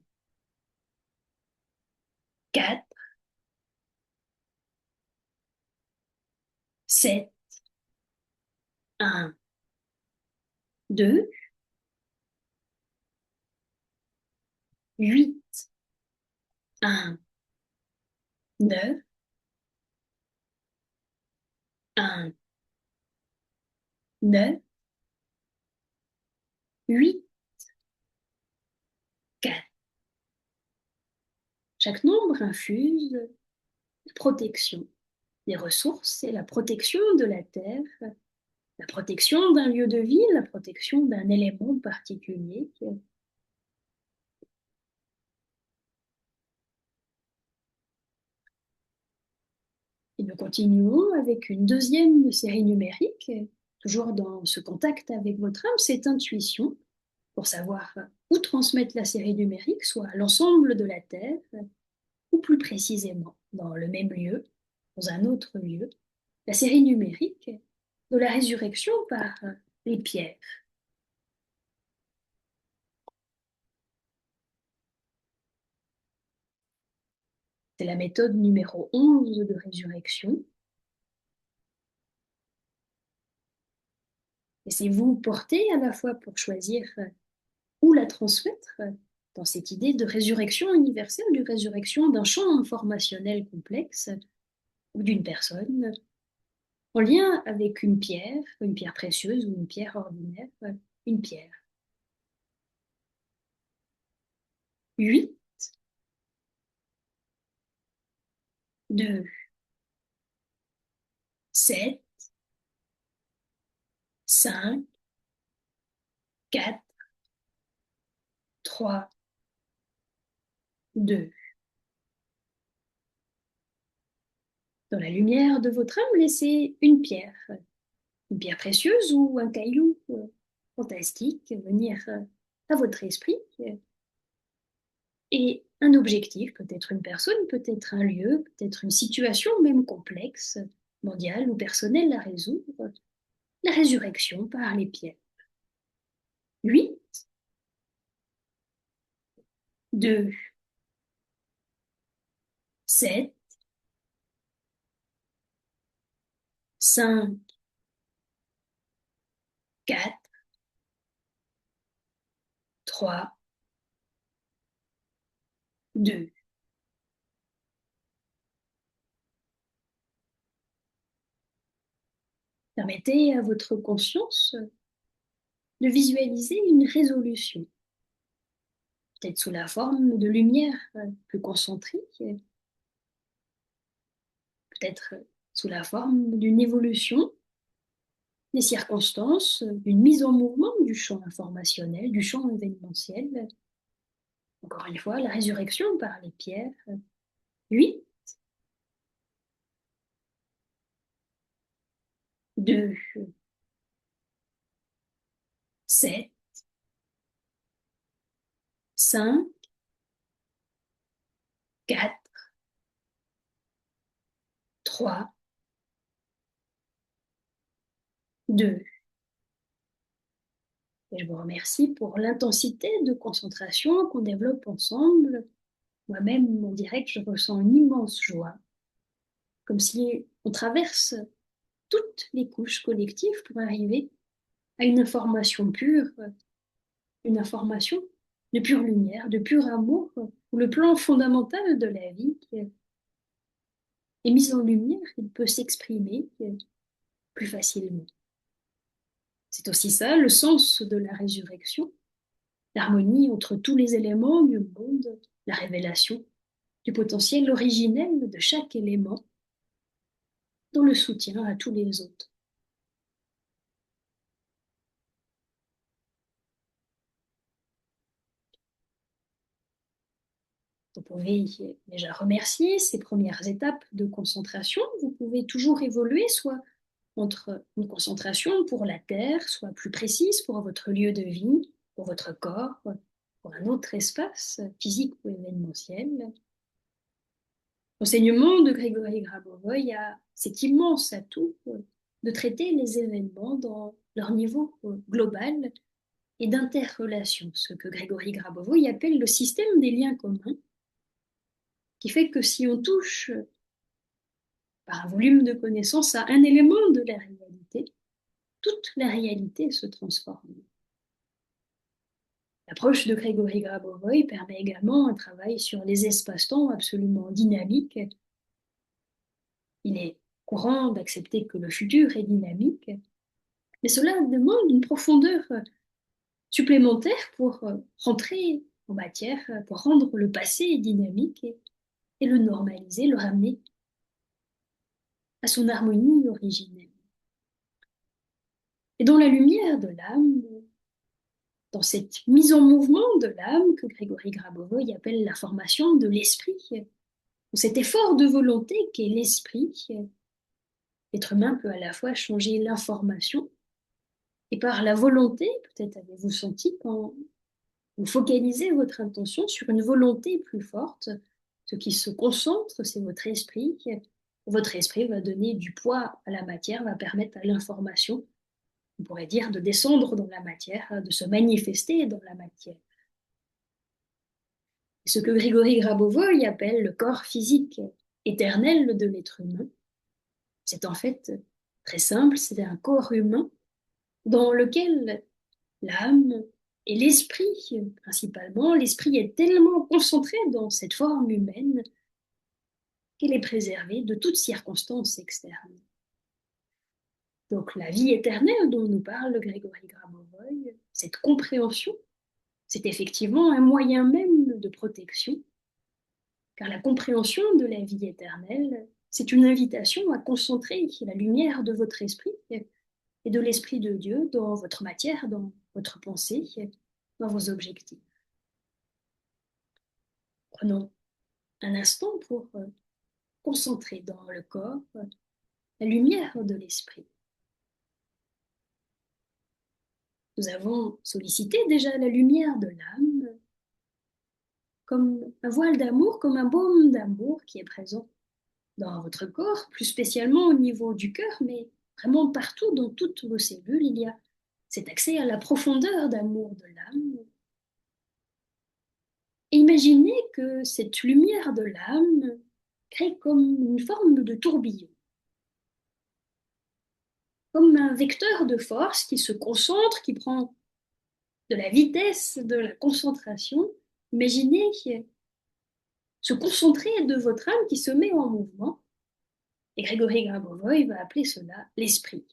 4. 7. 1. 2. 8. 1. 9. 1. 9. 8. 4. Chaque nombre infuse la protection des ressources et la protection de la terre, la protection d'un lieu de vie, la protection d'un élément particulier. Et nous continuons avec une deuxième série numérique, toujours dans ce contact avec votre âme, cette intuition, pour savoir où transmettre la série numérique, soit à l'ensemble de la Terre, ou plus précisément dans le même lieu, dans un autre lieu, la série numérique de la résurrection par les pierres. C'est la méthode numéro 11 de résurrection. Laissez-vous porter à la fois pour choisir où la transmettre dans cette idée de résurrection universelle, de résurrection d'un champ informationnel complexe ou d'une personne en lien avec une pierre précieuse ou une pierre ordinaire, une pierre. 8, 2, 7, 5, 4, 3, 2. Dans la lumière de votre âme, laissez une pierre précieuse ou un caillou fantastique venir à votre esprit et un objectif, peut-être une personne, peut-être un lieu, peut-être une situation même complexe, mondiale ou personnelle à résoudre. la résurrection par les pierres. 8, 2, 7, 5, 4, 3, 2. Permettez à votre conscience de visualiser une résolution, peut-être sous la forme de lumière plus concentrée, peut-être sous la forme d'une évolution des circonstances, d'une mise en mouvement du champ informationnel, du champ événementiel. Encore une fois, la résurrection par les pierres. 8, 2, 7, 5, 4, 3, 2. Et je vous remercie pour l'intensité de concentration qu'on développe ensemble. Moi-même, en direct, je ressens une immense joie, comme si on traverse toutes les couches collectives pour arriver à une information pure, une information de pure lumière, de pur amour, où le plan fondamental de la vie est mis en lumière, il peut s'exprimer plus facilement. C'est aussi ça le sens de la résurrection, l'harmonie entre tous les éléments du monde, la révélation du potentiel originel de chaque élément dans le soutien à tous les autres. Vous pouvez déjà remercier ces premières étapes de concentration. Vous pouvez toujours évoluer, soit entre une concentration pour la Terre, soit plus précise pour votre lieu de vie, pour votre corps, pour un autre espace physique ou événementiel. L'enseignement de Grégory Grabovoy a cet immense atout de traiter les événements dans leur niveau global et d'interrelation, ce que Grégory Grabovoy appelle le système des liens communs, qui fait que si on touche par un volume de connaissances à un élément de la réalité, toute la réalité se transforme. L'approche de Grégory Grabovoy permet également un travail sur les espaces-temps absolument dynamiques. Il est courant d'accepter que le futur est dynamique, mais cela demande une profondeur supplémentaire pour rentrer en matière, pour rendre le passé dynamique et le normaliser, le ramener à son harmonie originelle. Et dans la lumière de l'âme, dans cette mise en mouvement de l'âme que Grégory Grabovoy appelle la formation de l'esprit, cet effort de volonté qu'est l'esprit, l'être humain peut à la fois changer l'information et par la volonté, peut-être avez-vous senti quand vous focalisez votre intention sur une volonté plus forte, ce qui se concentre, c'est votre esprit. Votre esprit va donner du poids à la matière, va permettre à l'information, on pourrait dire, de descendre dans la matière, de se manifester dans la matière. Ce que Grigory Grabovoy appelle le corps physique éternel de l'être humain, c'est en fait très simple, c'est un corps humain dans lequel l'âme et l'esprit, principalement, l'esprit est tellement concentré dans cette forme humaine qu'elle est préservée de toute circonstance externe. Donc la vie éternelle dont nous parle Grégory Grabovoy, cette compréhension, c'est effectivement un moyen même de protection, car la compréhension de la vie éternelle, c'est une invitation à concentrer la lumière de votre esprit et de l'Esprit de Dieu dans votre matière, dans votre pensée, dans vos objectifs. Prenons un instant pour concentrer dans le corps la lumière de l'esprit. Nous avons sollicité déjà la lumière de l'âme comme un voile d'amour, comme un baume d'amour qui est présent dans votre corps, plus spécialement au niveau du cœur, mais Vraiment partout, dans toutes vos cellules, il y a cet accès à la profondeur d'amour de l'âme. Et imaginez que cette lumière de l'âme crée comme une forme de tourbillon, comme un vecteur de force qui se concentre, qui prend de la vitesse de la concentration. Imaginez se concentrer de votre âme qui se met en mouvement. Et Grégory Grabovoy va appeler cela l'esprit.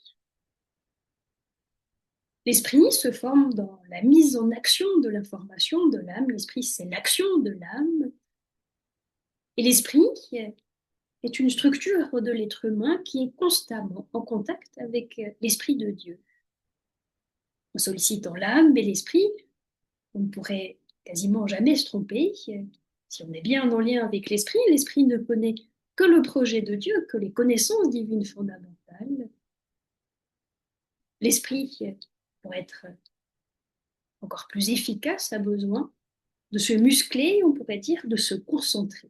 L'esprit se forme dans la mise en action de l'information de l'âme. L'esprit, c'est l'action de l'âme. Et l'esprit est une structure de l'être humain qui est constamment en contact avec l'esprit de Dieu. En sollicitant l'âme et l'esprit, on ne pourrait quasiment jamais se tromper. Si on est bien en lien avec l'esprit ne connaît que le projet de Dieu, que les connaissances divines fondamentales. L'esprit, pour être encore plus efficace, a besoin de se muscler, on pourrait dire, de se concentrer.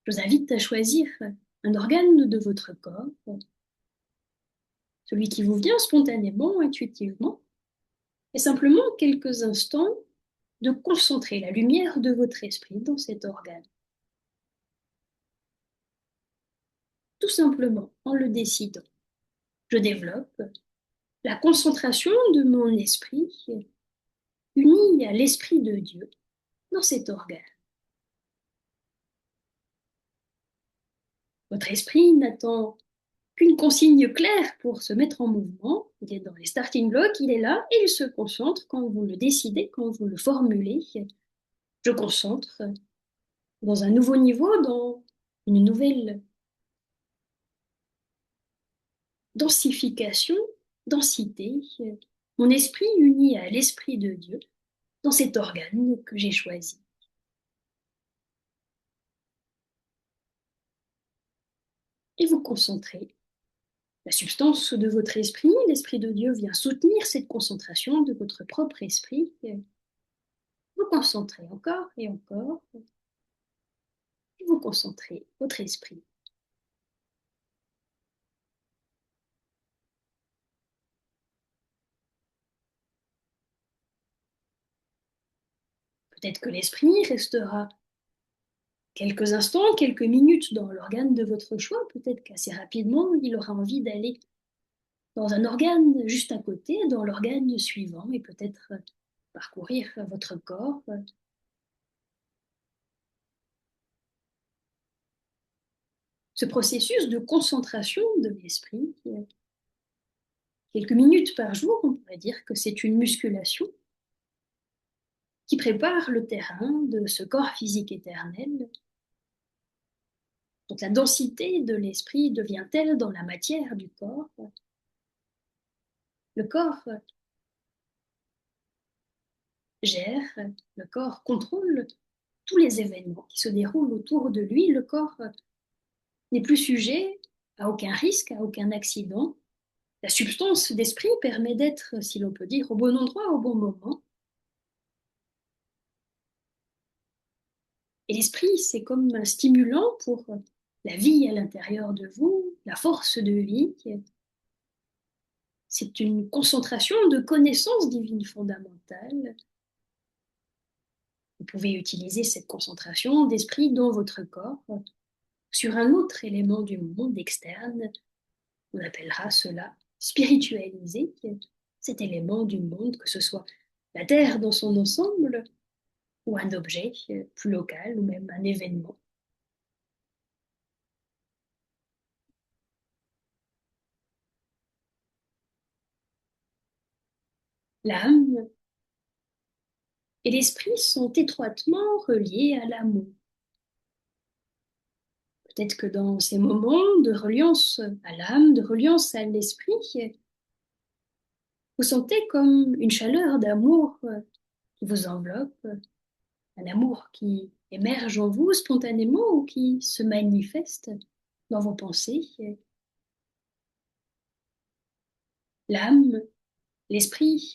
Je vous invite à choisir un organe de votre corps, celui qui vous vient spontanément, intuitivement, et simplement quelques instants de concentrer la lumière de votre esprit dans cet organe. Tout simplement en le décidant. Je développe la concentration de mon esprit uni à l'esprit de Dieu dans cet organe. Votre esprit n'attend qu'une consigne claire pour se mettre en mouvement. Il est dans les starting blocks, il est là et il se concentre quand vous le décidez, quand vous le formulez. Je concentre dans un nouveau niveau, dans une nouvelle densification, densité, mon esprit uni à l'esprit de Dieu dans cet organe que j'ai choisi. Et vous concentrez. La substance de votre esprit, l'esprit de Dieu vient soutenir cette concentration de votre propre esprit. Vous concentrez encore et encore. Et vous concentrez votre esprit. Peut-être que l'esprit restera quelques instants, quelques minutes dans l'organe de votre choix. Peut-être qu'assez rapidement, il aura envie d'aller dans un organe juste à côté, dans l'organe suivant, et peut-être parcourir votre corps. Ce processus de concentration de l'esprit, quelques minutes par jour, on pourrait dire que c'est une musculation qui prépare le terrain de ce corps physique éternel. Donc la densité de l'esprit devient telle dans la matière du corps. Le corps gère, le corps contrôle tous les événements qui se déroulent autour de lui. Le corps n'est plus sujet à aucun risque, à aucun accident. La substance d'esprit permet d'être, si l'on peut dire, au bon endroit, au bon moment. Et l'esprit, c'est comme un stimulant pour la vie à l'intérieur de vous, la force de vie. C'est une concentration de connaissances divines fondamentales. Vous pouvez utiliser cette concentration d'esprit dans votre corps sur un autre élément du monde externe. On appellera cela spiritualiser cet élément du monde, que ce soit la Terre dans son ensemble ou un objet plus local ou même un événement. L'âme et l'esprit sont étroitement reliés à l'amour. Peut-être que dans ces moments de reliance à l'âme, de reliance à l'esprit, vous sentez comme une chaleur d'amour qui vous enveloppe, un amour qui émerge en vous spontanément ou qui se manifeste dans vos pensées. L'âme, l'esprit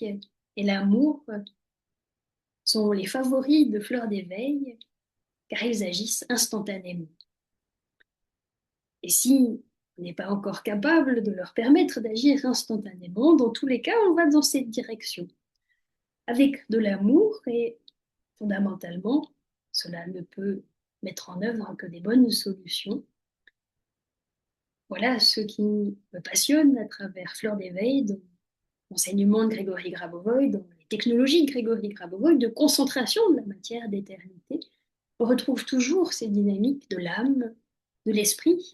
et l'amour sont les favoris de Fleur d'éveil car ils agissent instantanément. Et si On n'est pas encore capable de leur permettre d'agir instantanément. Dans tous les cas, on va dans cette direction. Avec de l'amour et fondamentalement, cela ne peut mettre en œuvre que des bonnes solutions. Voilà ce qui me passionne à travers Fleur d'éveil, dans l'enseignement de Grégory Grabovoy, dans les technologies de Grégory Grabovoy, de concentration de la matière d'éternité. On retrouve toujours ces dynamiques de l'âme, de l'esprit,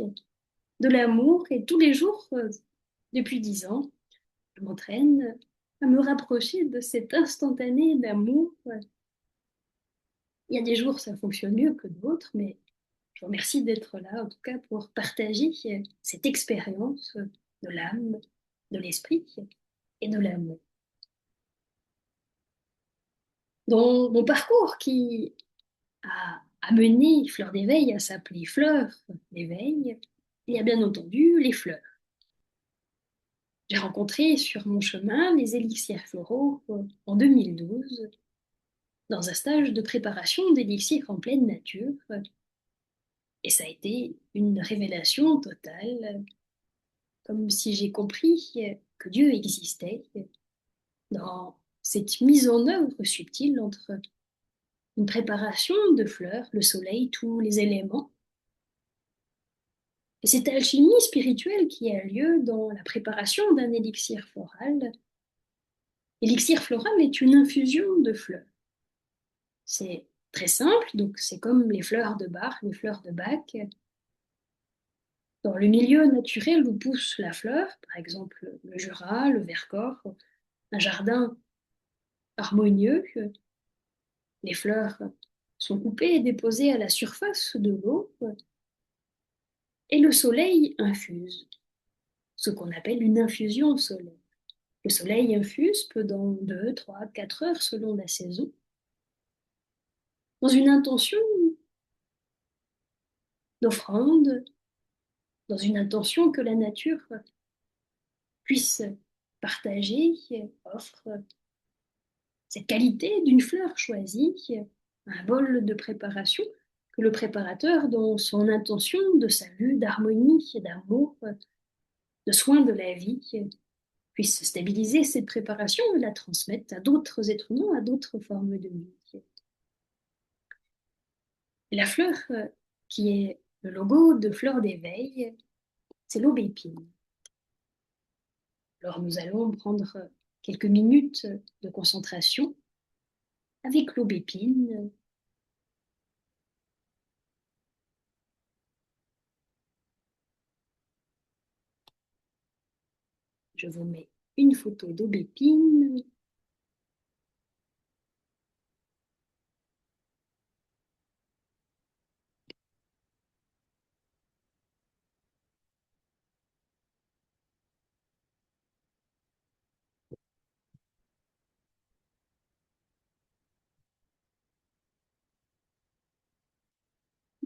de l'amour, et tous les jours, depuis 10 ans, je m'entraîne à me rapprocher de cet instantané d'amour. Il y a des jours, ça fonctionne mieux que d'autres, mais je vous remercie d'être là, en tout cas, pour partager cette expérience de l'âme, de l'esprit et de l'amour. Dans mon parcours qui a amené Fleur d'éveil à s'appeler Fleur d'éveil, il y a bien entendu les fleurs. J'ai rencontré sur mon chemin les élixirs floraux en 2012 dans un stage de préparation d'élixirs en pleine nature. Et ça a été une révélation totale, comme si j'ai compris que Dieu existait dans cette mise en œuvre subtile entre une préparation de fleurs, le soleil, tous les éléments, et cette alchimie spirituelle qui a lieu dans la préparation d'un élixir floral. L'élixir floral est une infusion de fleurs. C'est très simple, donc c'est comme les fleurs de Bach, les fleurs de Bach. Dans le milieu naturel où pousse la fleur, par exemple le Jura, le Vercors, un jardin harmonieux, les fleurs sont coupées et déposées à la surface de l'eau, et le soleil infuse, ce qu'on appelle une infusion solaire. Le soleil infuse pendant 2, 3, 4 heures selon la saison, dans une intention d'offrande, dans une intention que la nature puisse partager, offre cette qualité d'une fleur choisie, un bol de préparation, que le préparateur, dans son intention de salut, d'harmonie, d'amour, de soin de la vie, puisse stabiliser cette préparation et la transmettre à d'autres êtres humains, à d'autres formes de vie. Et la fleur qui est le logo de Fleur d'éveil, c'est l'aubépine. Alors nous allons prendre quelques minutes de concentration avec l'aubépine. Je vous mets une photo d'aubépine.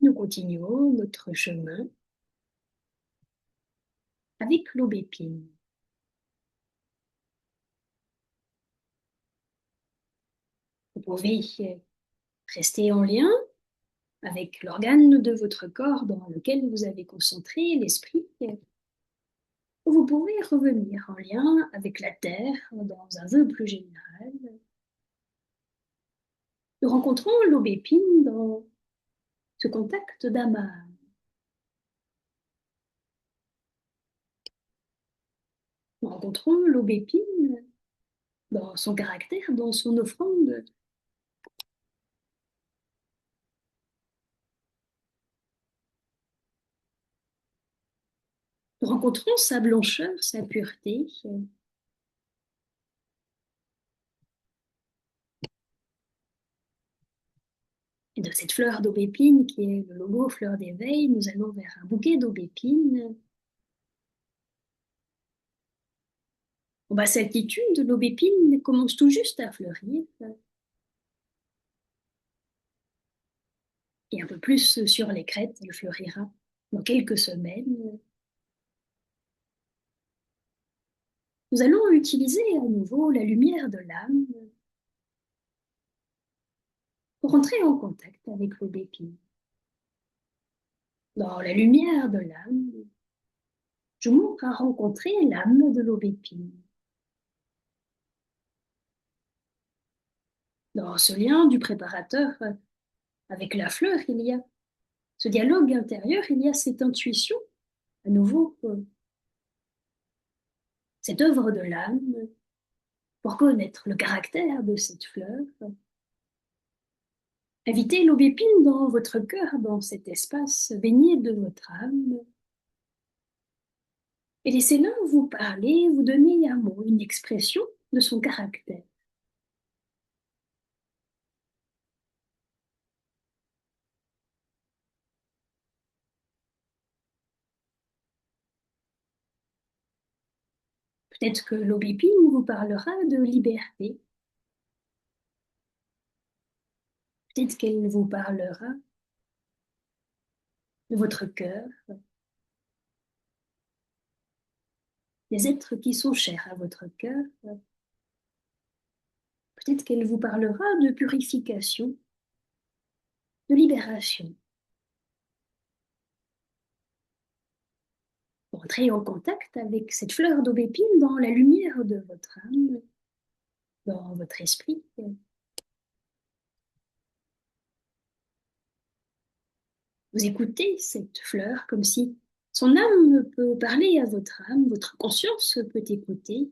Nous continuons notre chemin avec l'aubépine. Vous pouvez rester en lien avec l'organe de votre corps dans lequel vous avez concentré l'esprit. Vous pouvez revenir en lien avec la Terre dans un vœu plus général. Nous rencontrons l'aubépine dans ce contact d'âme à âme. Nous rencontrons l'aubépine dans son caractère, dans son offrande. Nous rencontrons sa blancheur, sa pureté. Et de cette fleur d'aubépine qui est le logo Fleur d'éveil, nous allons vers un bouquet d'aubépine. En basse altitude, l'aubépine commence tout juste à fleurir. Et un peu plus sur les crêtes, elle fleurira dans quelques semaines. Nous allons utiliser à nouveau la lumière de l'âme pour entrer en contact avec l'aubépine. Dans la lumière de l'âme, je m'ouvre à rencontrer l'âme de l'aubépine. Dans ce lien du préparateur avec la fleur, il y a ce dialogue intérieur, il y a cette intuition, à nouveau, cette œuvre de l'âme, pour connaître le caractère de cette fleur. Invitez l'aubépine dans votre cœur, dans cet espace baigné de votre âme, et laissez-la vous parler, vous donner un mot, une expression de son caractère. Peut-être que l'aubépine vous parlera de liberté, peut-être qu'elle vous parlera de votre cœur, des êtres qui sont chers à votre cœur. Peut-être qu'elle vous parlera de purification, de libération. Entrez en contact avec cette fleur d'aubépine dans la lumière de votre âme, dans votre esprit. Vous écoutez cette fleur comme si son âme peut parler à votre âme, votre conscience peut écouter.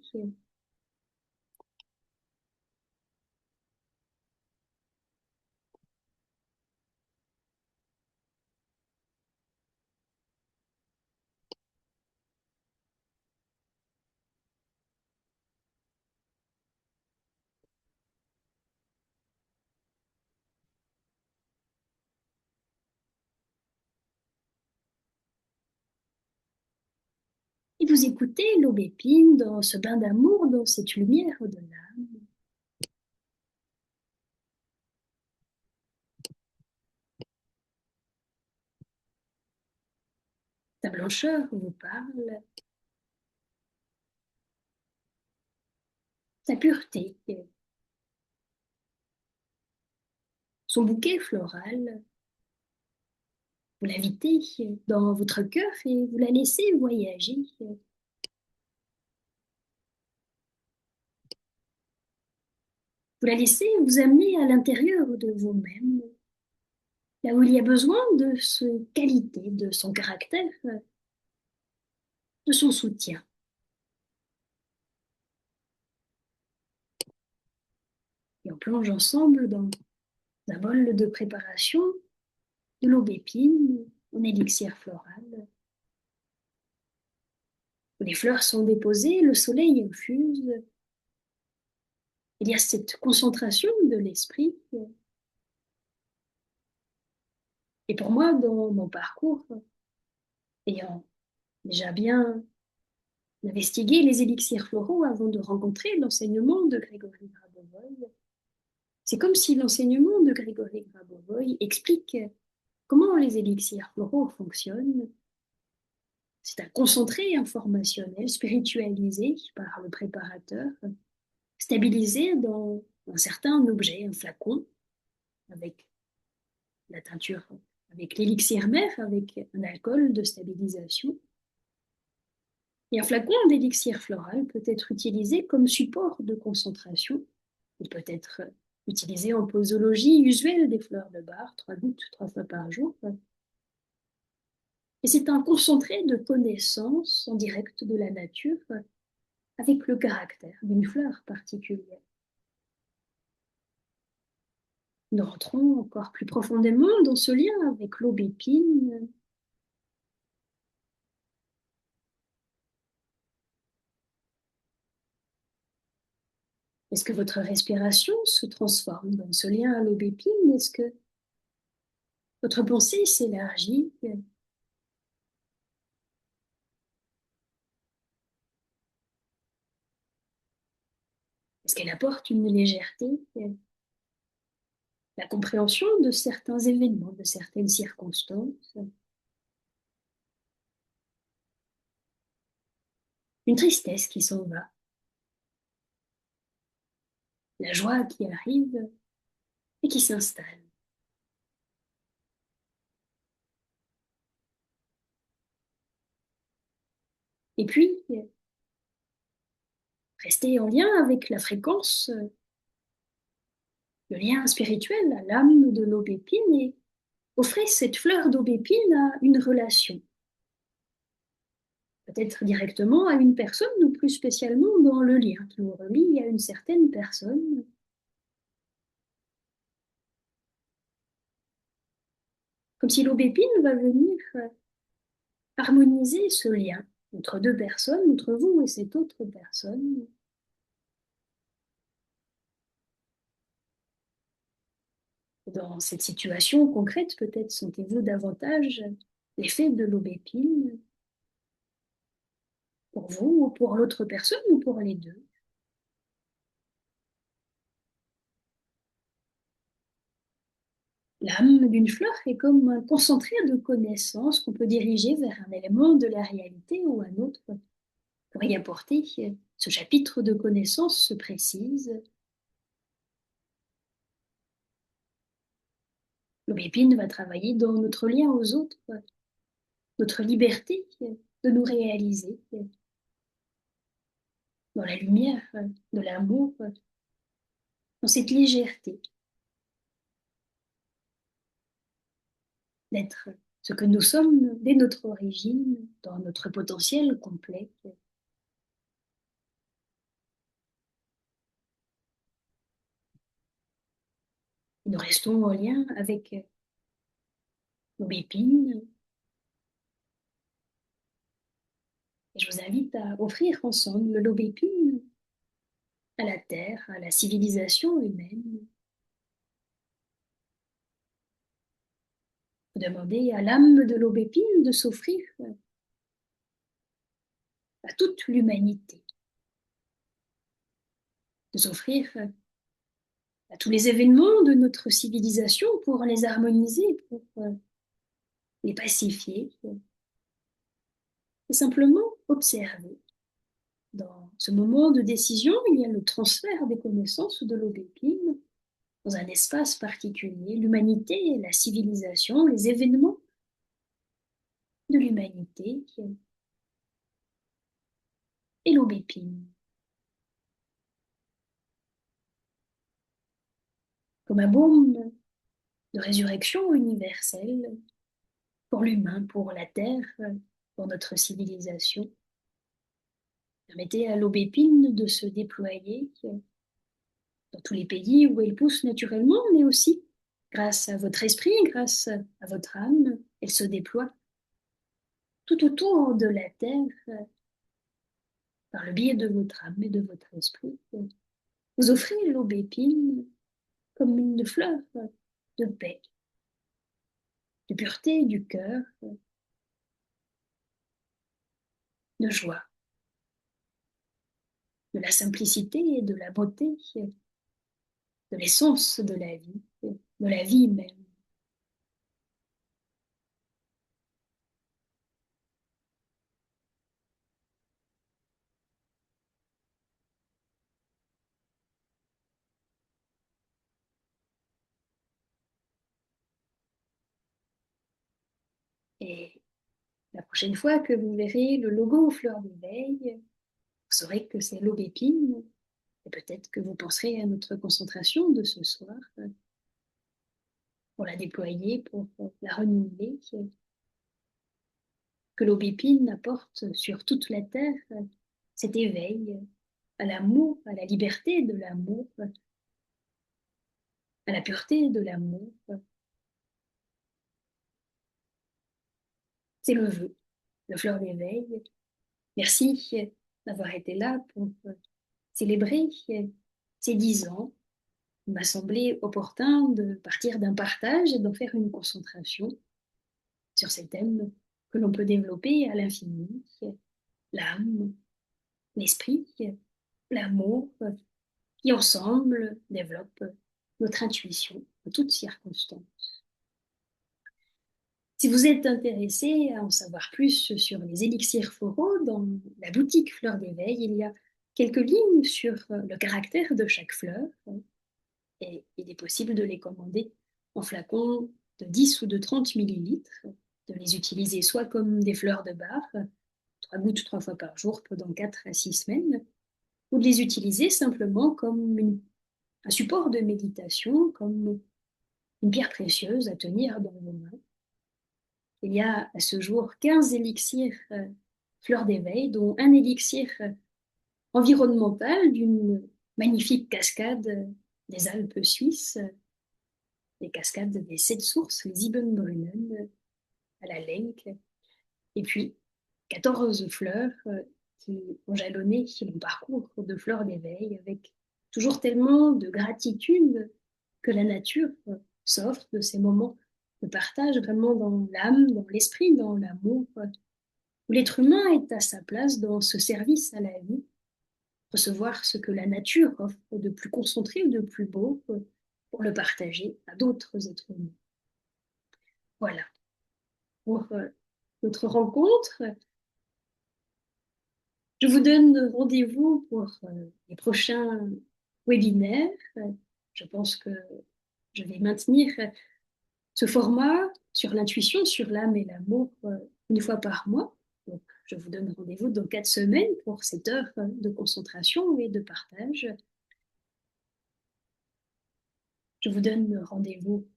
Et vous écoutez l'aubépine dans ce bain d'amour, dans cette lumière de l'âme. Sa blancheur vous parle, sa pureté, son bouquet floral. Vous l'invitez dans votre cœur et vous la laissez voyager. Vous la laissez vous amener à l'intérieur de vous-même, là où il y a besoin de ce qualité, de son caractère, de son soutien. Et on plonge ensemble dans un bol de préparation de l'aubépine en élixir floral. Les fleurs sont déposées, le soleil infuse. Il y a cette concentration de l'esprit. Et pour moi, dans mon parcours, ayant déjà bien investigué les élixirs floraux avant de rencontrer l'enseignement de Grégory Grabovoy, c'est comme si l'enseignement de Grégory Grabovoy explique comment les élixirs floraux fonctionnent. C'est un concentré informationnel spiritualisé par le préparateur, stabilisé dans un certain objet, un flacon, avec la teinture, avec l'élixir mère, avec un alcool de stabilisation. Et un flacon d'élixir floral peut être utilisé comme support de concentration. Il peut être utilisé en posologie usuelle des fleurs de bar, 3 gouttes, 3 fois par jour. Et c'est un concentré de connaissances en direct de la nature avec le caractère d'une fleur particulière. Nous rentrons encore plus profondément dans ce lien avec l'aubépine. Est-ce que votre respiration se transforme dans ce lien à l'aubépine? Est-ce que votre pensée s'élargit? Est-ce qu'elle apporte une légèreté, la compréhension de certains événements, de certaines circonstances? Une tristesse qui s'en va, la joie qui arrive et qui s'installe. Et puis, rester en lien avec la fréquence, le lien spirituel à l'âme de l'aubépine et offrir cette fleur d'aubépine à une relation. Peut-être directement à une personne ou plus spécialement dans le lien qui vous relie à une certaine personne. Comme si l'aubépine va venir harmoniser ce lien entre deux personnes, entre vous et cette autre personne. Dans cette situation concrète, peut-être sentez-vous davantage l'effet de l'aubépine pour vous ou pour l'autre personne ou pour les deux. L'âme d'une fleur est comme un concentré de connaissances qu'on peut diriger vers un élément de la réalité ou un autre pour y apporter ce chapitre de connaissances se précise. L'aubépine va travailler dans notre lien aux autres, notre liberté de nous réaliser, dans la lumière de l'amour, dans cette légèreté d'être ce que nous sommes dès notre origine, dans notre potentiel complet. Nous restons en lien avec l'aubépine et je vous invite à offrir ensemble l'aubépine à la Terre, à la civilisation humaine. Vous demandez à l'âme de l'aubépine de s'offrir à toute l'humanité, de s'offrir à tous les événements de notre civilisation pour les harmoniser, pour les pacifier, et simplement observer. Dans ce moment de décision, il y a le transfert des connaissances de l'aubépine dans un espace particulier, l'humanité, la civilisation, les événements de l'humanité et l'aubépine. Comme un baume de résurrection universelle pour l'humain, pour la Terre, pour notre civilisation. Permettez à l'aubépine de se déployer dans tous les pays où elle pousse naturellement, mais aussi grâce à votre esprit, grâce à votre âme, elle se déploie tout autour de la Terre par le biais de votre âme et de votre esprit. Vous offrez l'aubépine comme une fleur de paix, de pureté du cœur, de joie, de la simplicité et de la beauté, de l'essence de la vie même. Et la prochaine fois que vous verrez le logo aux fleurs d'éveil, vous saurez que c'est l'aubépine et peut-être que vous penserez à notre concentration de ce soir pour la déployer, pour la renouveler, que l'aubépine apporte sur toute la terre cet éveil à l'amour, à la liberté de l'amour, à la pureté de l'amour. C'est le vœu, le fleur d'éveil. Merci d'avoir été là pour célébrer ces 10 ans. Il m'a semblé opportun de partir d'un partage et d'en faire une concentration sur ces thèmes que l'on peut développer à l'infini, l'âme, l'esprit, l'amour, qui ensemble développent notre intuition en toutes circonstances. Si vous êtes intéressé à en savoir plus sur les élixirs floraux, dans la boutique Fleurs d'éveil, il y a quelques lignes sur le caractère de chaque fleur et il est possible de les commander en flacons de 10 ou de 30 millilitres, de les utiliser soit comme des fleurs de bar, 3 gouttes 3 fois par jour pendant 4 à 6 semaines, ou de les utiliser simplement comme un support de méditation, comme une pierre précieuse à tenir dans vos mains. Il y a à ce jour 15 élixirs fleurs d'éveil, dont un élixir environnemental d'une magnifique cascade des Alpes suisses, les cascades des 7 sources, les Siebenbrunnen, à la Lenk, et puis 14 fleurs qui ont jalonné mon parcours de fleurs d'éveil avec toujours tellement de gratitude que la nature s'offre de ces moments de partage vraiment dans l'âme, dans l'esprit, dans l'amour, où l'être humain est à sa place dans ce service à la vie, recevoir ce que la nature offre de plus concentré ou de plus beau pour le partager à d'autres êtres humains. Voilà. Pour notre rencontre, je vous donne rendez-vous pour les prochains webinaires. Je pense que je vais maintenir ce format sur l'intuition, sur l'âme et l'amour une fois par mois. Donc, je vous donne rendez-vous dans 4 semaines pour cette heure de concentration et de partage. Je vous donne rendez-vous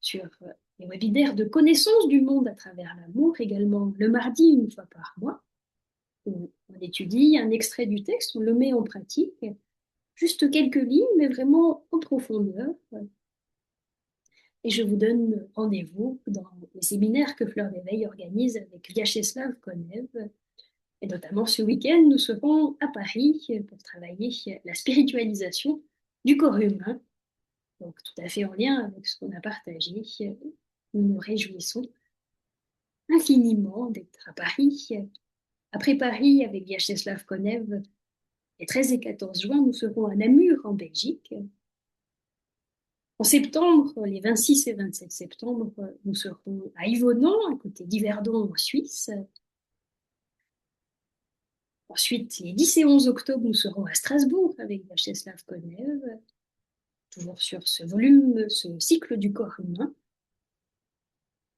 sur les webinaires de connaissance du monde à travers l'amour, également le mardi une fois par mois, où on étudie un extrait du texte, on le met en pratique, juste quelques lignes, mais vraiment en profondeur. Et je vous donne rendez-vous dans les séminaires que Fleur d'éveil organise avec Vyacheslav Konev. Et notamment ce week-end, nous serons à Paris pour travailler la spiritualisation du corps humain. Donc tout à fait en lien avec ce qu'on a partagé. Nous nous réjouissons infiniment d'être à Paris. Après Paris, avec Vyacheslav Konev, les 13 et 14 juin, nous serons à Namur, en Belgique. En septembre, les 26 et 27 septembre, nous serons à Yvonand, à côté d'Yverdon, en Suisse. Ensuite, les 10 et 11 octobre, nous serons à Strasbourg avec Vyacheslav Konev, toujours sur ce volume, ce cycle du corps humain.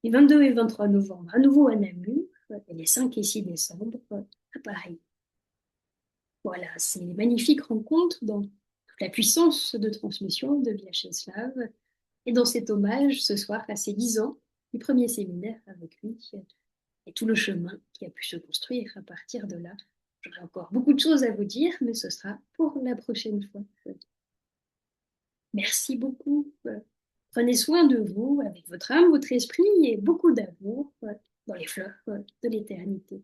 Les 22 et 23 novembre, à nouveau à Namur, et les 5 et 6 décembre, à Paris. Voilà, ces magnifiques rencontres dans toute la puissance de transmission de Vyacheslav, et dans cet hommage ce soir à ses 10 ans du premier séminaire avec lui, et tout le chemin qui a pu se construire à partir de là. J'aurai encore beaucoup de choses à vous dire, mais ce sera pour la prochaine fois. Merci beaucoup. Prenez soin de vous avec votre âme, votre esprit et beaucoup d'amour dans les fleurs de l'éternité.